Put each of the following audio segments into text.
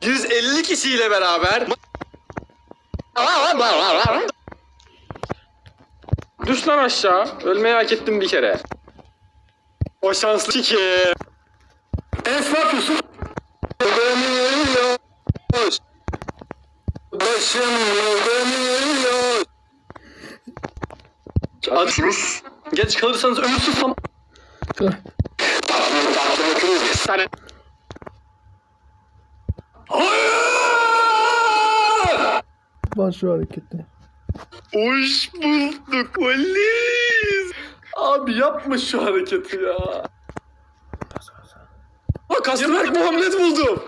150 kişiyle beraber. Düş lan aşağı. Ölmeyi hak ettim bir kere. O şanslı ki. Enes ne yapıyorsun? Dönüyor. Başım dönüyor. Adısınız. Geç kalırsanız ölürsünüz tam. Sen. Var şu hareketi. Hoş bulduk polis. Abi yapma şu hareketi ya. Bak Kastırak Muhammed buldum.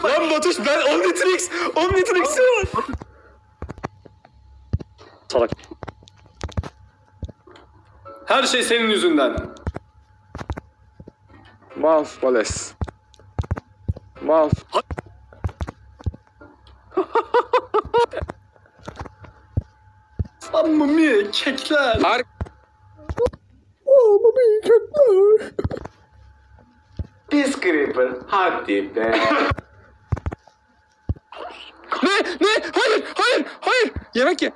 Lan Batuş ben Omnitrix. Omnitrix'i var. Salak. Her şey senin yüzünden. Mal Vales. Mal. Amma mı kekler. Ar Ama bir kötüler. Pis Creeper. Hadi be. Ne? Hayır! Yemek ye!